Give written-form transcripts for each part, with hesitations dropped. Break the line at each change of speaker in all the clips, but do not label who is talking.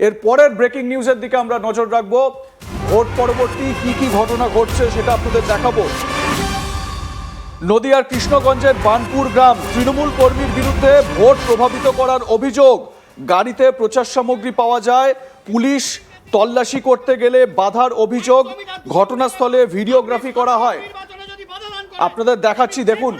এর পরের ব্রেকিং নিউজের দিকে আমরা নজর রাখবো। ভোট পরবর্তী কি ঘটনা ঘটছে সেটা আপনাদের দেখাবো। নদিয়ার কৃষ্ণগঞ্জের বানপুর গ্রাম, তৃণমূল কর্মীর বিরুদ্ধে ভোট প্রভাবিত করার অভিযোগ। গাড়িতে প্রচার সামগ্রী পাওয়া যায়, পুলিশ তল্লাশি করতে গেলে বাধার অভিযোগ। ঘটনাস্থলে ভিডিওগ্রাফি করা হয়। আপনাদের দেখাচ্ছি, দেখুন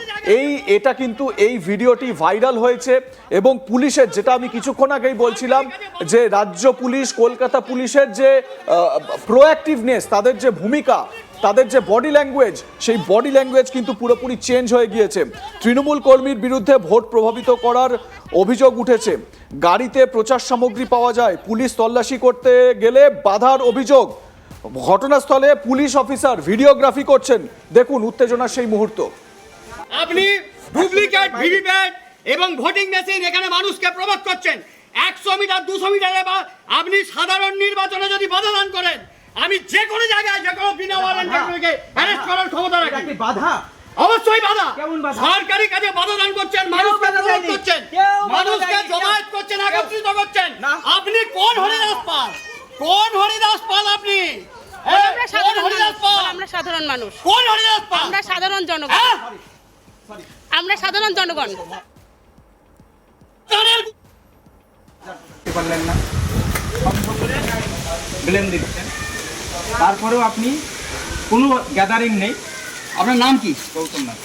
এটা কিন্তু এই ভিডিওটি ভাইরাল হয়েছে এবং পুলিশের, যেটা আমি কিছুক্ষণ আগেই বলছিলাম যে রাজ্য পুলিশ, কলকাতা পুলিশের যে প্রোঅ্যাক্টিভনেস, তাদের যে ভূমিকা, তাদের যে বডি ল্যাঙ্গুয়েজ, সেই বডি ল্যাঙ্গুয়েজ কিন্তু পুরোপুরি চেঞ্জ হয়ে গিয়েছে। তৃণমূল কর্মীর বিরুদ্ধে ভোট প্রভাবিত করার অভিযোগ উঠেছে। গাড়িতে প্রচার সামগ্রী পাওয়া যায়, পুলিশ তল্লাশি করতে গেলে বাধার অভিযোগ। ঘটনাস্থলে পুলিশ অফিসার ভিডিওগ্রাফি করছেন। দেখুন উত্তেজনার সেই মুহূর্ত।
আপনি ডুপ্লিকেট ভিভিপ্যাট এবং ভোটিং মেশিন এখানে মানুষকে প্রভাব করছেন। 100 মিটার 200 মিটারে বা আপনি সাধারণ নির্বাচনে যদি বাধা দান করেন, আমি যে কোনো জায়গায় যে কোনো বিনা ওয়ারেন্টে অ্যারেস্ট করার ক্ষমতা রাখি।
বাধা
অবশ্যই বাধা।
কেমন বাধা?
সরকারি কাজে বাধা দান করছেন, মানুষকে প্রভাব করছেন, মানুষকে জমায়েত করছেন, একত্রিত করছেন। আপনি কোন হরিদাস পাল? কোন হরিদাস পাল আপনি?
আমরা সাধারণ মানুষ,
কোন হরিদাস পাল?
আমরা সাধারণ জনগণ, আমরা সাধারণ জনগণ।
পারলেন না, ব্লেম দিচ্ছেন, তারপরেও আপনি কোনো গ্যাদারিং নেই।
আপনার নাম কি?
গৌতম নাথ।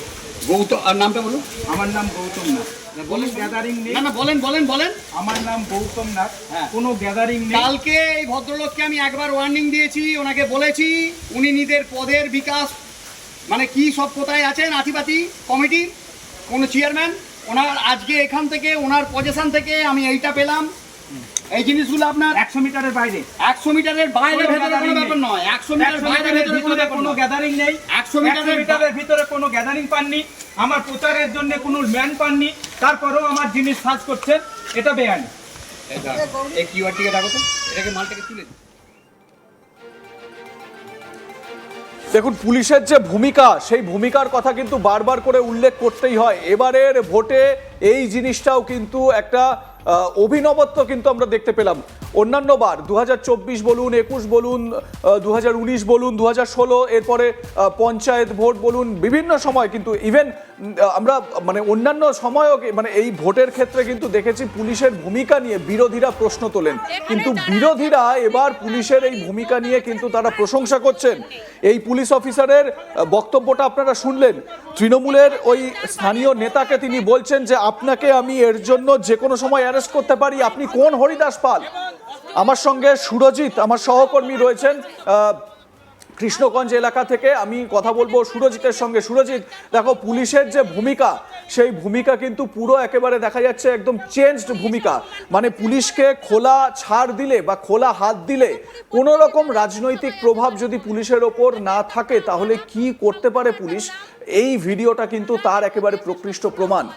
গৌতম, আর নামটা বলুন।
আমার নাম গৌতম নাথ। বলেন গ্যাদারিং নেই।
না না, বলেন বলেন বলেন।
আমার নাম গৌতম নাথ।
হ্যাঁ।
কোনো গ্যাদারিং নেই।
কালকে এই ভদ্রলোককে আমি একবার ওয়ার্নিং দিয়েছি, ওনাকে বলেছি উনি নিজের পদের বিকাশ, মানে কি সব কোথায় আছেন, আতিপাতি কমিটি, কোনো চেয়ারম্যান, ওনার আজকে এখান থেকে ওনার পজিশন থেকে আমি এইটা পেলাম। এই জিনিসগুলো আপনার
100 মিটারের বাইরে,
100 মিটারের বাইরে ভেতরে কোনো ব্যাপার নয়। 100 মিটার বাইরে ভেতরে কোনো ব্যাপার
কোনো
নয়।
গ্যাদারিং নেই।
100
মিটারের ভিতরে কোনো গ্যাদারিং পাননি। আমার প্রচারের জন্য কোনো ম্যান পাননি, তারপরেও আমার জিনিস সার্চ করছেন, এটা বেআইনি।
এই কিউআরটিকে ডাকো তো, এটাকে মালটাকে তুলে দিন।
দেখুন পুলিশের যে ভূমিকা, সেই ভূমিকার কথা কিন্তু বারবার করে উল্লেখ করতেই হয়। এবারের ভোটে এই জিনিসটাও কিন্তু একটা অভিনবত্ব কিন্তু আমরা দেখতে পেলাম। অন্যান্য বার 2024 বলুন, 21 বলুন, 2019 বলুন, 2016, এরপরে পঞ্চায়েত ভোট বলুন, বিভিন্ন সময় কিন্তু ইভেন আমরা মানে অন্যান্য সময়ও মানে এই ভোটের ক্ষেত্রে কিন্তু দেখেছি পুলিশের ভূমিকা নিয়ে বিরোধীরা প্রশ্ন তোলেন, কিন্তু বিরোধীরা এবার পুলিশের এই ভূমিকা নিয়ে কিন্তু তারা প্রশংসা করছেন। এই পুলিশ অফিসারের বক্তব্যটা আপনারা শুনলেন। তৃণমূলের ওই স্থানীয় নেতাকে তিনি বলছেন যে আপনাকে আমি এর জন্য যে কোনো সময় অ্যারেস্ট করতে পারি, আপনি কোন হরিদাস পাল? আমার সঙ্গে সুরজিৎ, আমার সহকর্মী রয়েছেন কৃষ্ণগঞ্জ এলাকা থেকে, আমি কথা বলবো সুরজিতের সঙ্গে। সুরজিৎ, দেখো পুলিশের যে ভূমিকা, সেই ভূমিকা কিন্তু পুরো একেবারে দেখা যাচ্ছে একদম চেঞ্জড ভূমিকা। মানে পুলিশকে খোলা ছাড় দিলে বা খোলা হাত দিলে, কোনো রকম রাজনৈতিক প্রভাব যদি পুলিশের ওপর না থাকে তাহলে কি করতে পারে পুলিশ, এই ভিডিওটা কিন্তু তার একেবারে প্রকৃষ্ট প্রমাণ।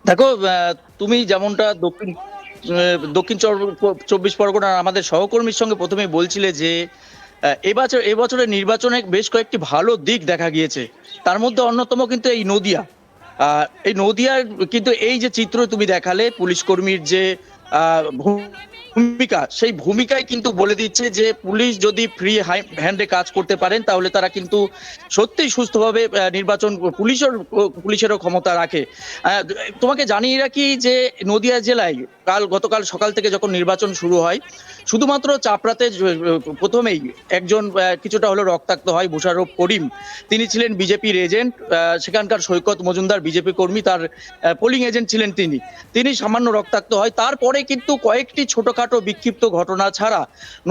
দেখো, তুমি যেমনটা দক্ষিণ 24 পরগনার আমাদের সহকর্মীর সঙ্গে প্রথমে বলছিলে যে এবছরের নির্বাচনে বেশ কয়েকটি ভালো দিক দেখা গিয়েছে, তার মধ্যে অন্যতম কিন্তু এই নদিয়া। এই নদিয়ার কিন্তু এই যে চিত্র তুমি দেখালে, পুলিশ কর্মীর যে ভূমিকা, সেই ভূমিকায় কিন্তু বলে দিচ্ছে যে পুলিশ যদি ফ্রি হ্যান্ডে কাজ করতে পারেন তাহলে তারা কিন্তু সত্যিই সুস্থভাবে নির্বাচন, পুলিশেরও ক্ষমতা রাখে। তোমাকে জানিয়ে রাখি যে নদিয়া জেলায় গতকাল সকাল থেকে যখন নির্বাচন শুরু হয়, শুধুমাত্র চাপড়াতে প্রথমেই একজন কিছুটা হলো রক্তাক্ত হয়, মোশাররফ করিম। তিনি ছিলেন বিজেপির এজেন্ট, সেখানকার সৈকত মজুমদার বিজেপি কর্মী, তার পোলিং এজেন্ট ছিলেন তিনি সামান্য রক্তাক্ত হয়। তারপরে কিন্তু কয়েকটি ছোটখাটো বিক্ষিপ্ত ঘটনা ছাড়া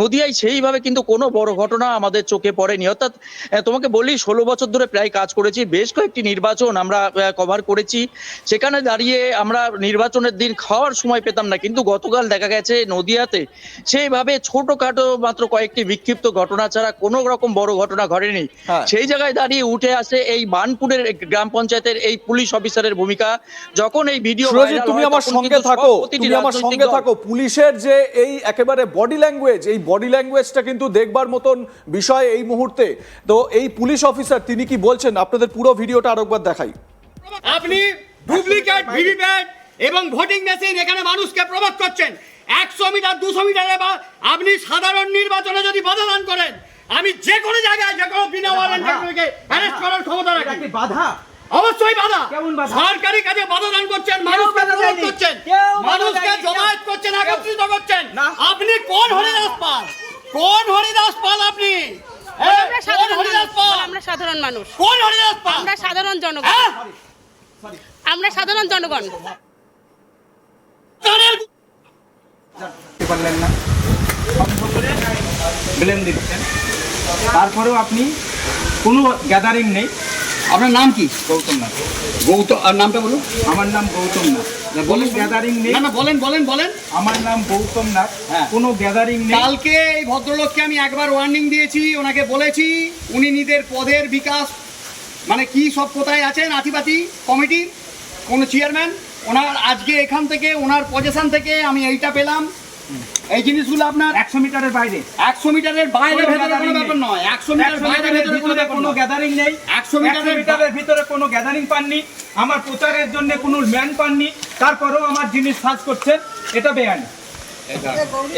নদিয়ায় সেইভাবে কিন্তু কোনো বড় ঘটনা আমাদের চোখে পড়েনি। অর্থাৎ তোমাকে বলি, 16 বছর ধরে প্রায় কাজ করেছি, বেশ কয়েকটি নির্বাচন আমরা কভার করেছি। সেখানে দাঁড়িয়ে আমরা নির্বাচনের দিন খাওয়ার সময় পেতাম না, কিন্তু গতকাল দেখা গেছে নদিয়াতে সেইভাবে ছোটখাটো মাত্র কয়েকটি বিক্ষিপ্ত ঘটনা ছাড়া কোনো রকম বড় ঘটনা ঘটেনি।
হ্যাঁ।
সেই জায়গায় দাঁড়িয়ে উঠে আসে এই বানপুরের গ্রাম পঞ্চায়েতের এই পুলিশ অফিসারের ভূমিকা। যখন এই ভিডিও
সুরজিৎ, তুমি আমার সঙ্গে থাকো, তুমি আমার সঙ্গে থাকো। পুলিশের যে এই একেবারে বডি ল্যাঙ্গুয়েজ, এই বডি ল্যাঙ্গুয়েজটা কিন্তু দেখবার মতন বিষয় এই মুহূর্তে। তো এই পুলিশ অফিসার তিনি কি বলছেন আপনাদের পুরো ভিডিওটা আরেকবার দেখাই।
আপনি ডুপ্লিকেট ভিভিপ্যাট এবং ভোটিং মেশিন এখানে মানুষকে প্রভাব করছেন। 100 মিটার 200 মিটারে বা আপনি সাধারণ নির্বাচনে যদি বাধা দান করেন, আমি যে কোনো জায়গায় যে কোনো বিনা ওয়ারেন্টে অ্যারেস্ট করার ক্ষমতা রাখি।
এটা কি বাধা?
অবশ্যই বাধা।
কেমন বাধা?
সরকারি কাজে বাধা দান করছেন, মানুষকে
বাধা
প্রভাব
দেয়নি।
করছেন,
কেউ বাধা
মানুষকে
দেয়নি।
জমায়েত করছেন, একত্রিত করছেন।
না।
আপনি কোন হরিদাস পাল? কোন হরিদাস পাল আপনি?
আমরা
কোন
সাধারণ
হরিদাস
মানুষ,
পাল?
আমরা সাধারণ মানুষ,
কোন হরিদাস পাল?
আমরা সাধারণ জনগণ,
হ্যাঁ?
আমরা সাধারণ জনগণ।
কানের
পারলেন না, ব্লেম দিচ্ছেন। তারপরেও আপনি কোনো গ্যাদারিং নেই।
আপনার নাম কি?
গৌতম নাথ।
গৌতম, আর নামটা বলুন।
আমার নাম গৌতম নাথ। কোনো গ্যাদারিং নেই।
না না, বলেন বলেন বলেন।
আমার নাম গৌতম নাথ।
হ্যাঁ।
কোনো গ্যাদারিং নেই।
কালকে এই ভদ্রলোককে আমি একবার ওয়ার্নিং দিয়েছি, ওনাকে বলেছি উনি নিজের পদের বিকাশ মানে কি সব কোথায় আছেন, আতিপাতি কমিটির কোনো চেয়ারম্যান, ওনার আজকে এখান থেকে ওনার পজিশন থেকে আমি এইটা পেলাম। এই জিনিসগুলো আপনার
100 মিটারের বাইরে
100 মিটারের বাইরে ভেতরে কোনো ব্যাপার নয়। 100 মিটার
100
বাইরে
মিটারের
ভেতরে কোনো
ভিতরে
ব্যাপার
কোনো
নয়।
গ্যাদারিং নেই।
100
100 মিটারের ভিতরে কোনো গ্যাদারিং পাননি। আমার প্রচারের জন্য কোনো ম্যান পাননি, তারপরেও আমার জিনিস সার্চ করছেন, এটা বেআইনি।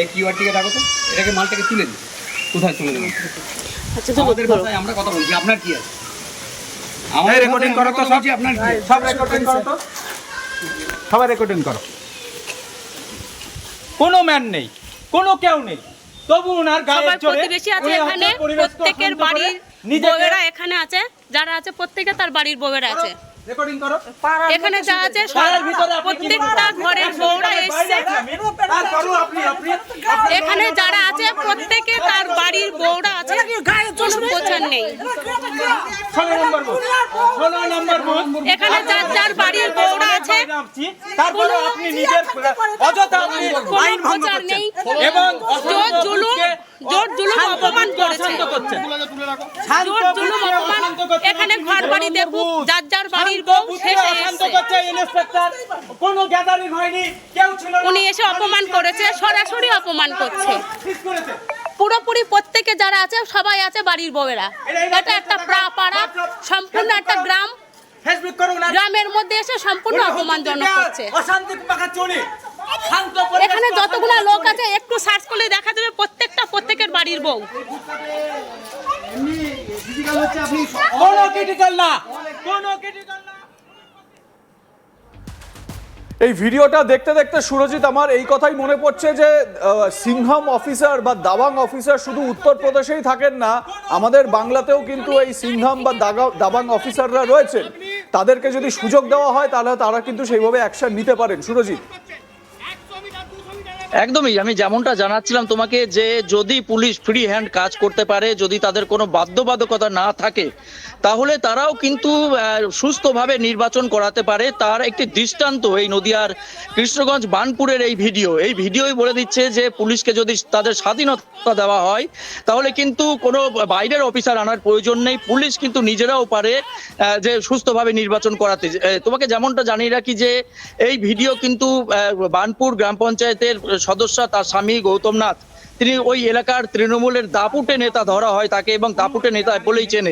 এই কিওয়ার্ডটিকে রাখো তো, এটাকে মালটাকে তুলে দিন। কোথায় তুলে দেবেন? আমাদের ভাষায় আমরা কথা বলছি, আপনার কি আছে? আমাদের
রেকর্ডিং
ভাষায়
করো
আমরা
তো
কথা বলছি, আপনার কি আছে?
সব রেকর্ডিং করো তো, সবাই রেকর্ডিং করো। কোনো ম্যান নেই, কোনো কেউ নেই, তবু ওনার গায়ের
সবার
জোরে
প্রতিবেশী আছে
উনি
এখানে,
হয়তো পরিবেশকে
প্রত্যেকের
অশান্ত করে
বাড়ির
নিজেকে-
বউয়েরা এখানে আছে, যারা আছে প্রত্যেকে তার বাড়ির বউয়েরা আছে।
রেকর্ডিং করো।
এখানে যা আছে
পাড়ার ভিতরে আপনি কি
প্রত্যেকটা
বলবেন?
ঘরের
100
বউরা
মিটারের বাইরে
এসছে।
আছি আমি। তারপরেও আপনি
এখানে যারা আছে প্রত্যেকে তার বাড়ির বউরা আছে, কোনো প্রচার নেই।
16 নম্বর বুথ, 16 নম্বর বুথ।
এখানে যার যার বাড়ির বউরা আছে,
তারপরে আপনি নিজের অযথা আপনি
কোনো
আইন ভঙ্গ
প্রচার
করছেন
নেই।
এবং
জোর জুলুম অপমান করেছে। জোর জুলুম অপমান, এখানে ঘর বাড়ি দেখুক, যার যার বাড়ির বউ সে এসছে।
কোনো গ্যাদারিং হয়নি, কেউ ছিল না।
উনি এসে অপমান করেছে, সরাসরি অপমান করছে।
ঠিক করেছে।
পুরোপুরি প্রত্যেকে যারা আছে সবাই আছে বাড়ির বউয়েরা। এটা একটা পাড়া, সম্পূর্ণ একটা গ্রাম,
ফেসবুক করুন না।
গ্রামের মধ্যে এসে সম্পূর্ণ অপমানজনক করছে।
অশান্তি পাকা চলে। শান্ত
এখানে যতগুলো লোক আছে একটু সার্চ করলে দেখা যাবে প্রত্যেকের বাড়ির বউ।
এমনি difficult হচ্ছে আপনি
কোনো ক্রিটিক্যাল না, কোনো ক্রিটিক্যাল না।
এই ভিডিওটা দেখতে দেখতে সুরজিৎ আমার এই কথাই মনে পড়ছে যে সিংহাম অফিসার বা দাবাং অফিসার শুধু উত্তরপ্রদেশেই থাকেন না, আমাদের বাংলাতেও কিন্তু এই সিংহাম বা দাবাং অফিসাররা রয়েছেন। তাদেরকে যদি সুযোগ দেওয়া হয় তাহলে তারা কিন্তু সেইভাবে অ্যাকশন নিতে পারেন। সুরজিৎ,
100 মিটার 200 মিটারে
একদমই, আমি যেমনটা জানাচ্ছিলাম তোমাকে যে যদি পুলিশ ফ্রি হ্যান্ড কাজ করতে পারে, যদি তাদের কোনো বাধ্যবাধকতা না থাকে, তাহলে তারাও কিন্তু সুস্থভাবে নির্বাচন করাতে পারে। তার একটি দৃষ্টান্ত এই নদিয়ার কৃষ্ণগঞ্জ বানপুরের এই ভিডিওই বলে দিচ্ছে যে পুলিশকে যদি তাদের স্বাধীনতা দেওয়া হয় তাহলে কিন্তু কোনো বাইরের অফিসার আনার প্রয়োজন নেই। পুলিশ কিন্তু নিজেরাও পারে যে সুস্থভাবে নির্বাচন করাতে। তোমাকে যেমনটা জানিয়ে রাখি যে এই ভিডিও কিন্তু বানপুর গ্রাম পঞ্চায়েতের সদস্য, তার স্বামী গৌতম নাথ, তিনি ওই এলাকার তৃণমূলের দাপুটে নেতা ধরা হয় তাকে, এবং দাপুটে নেতা বলেই চেনে।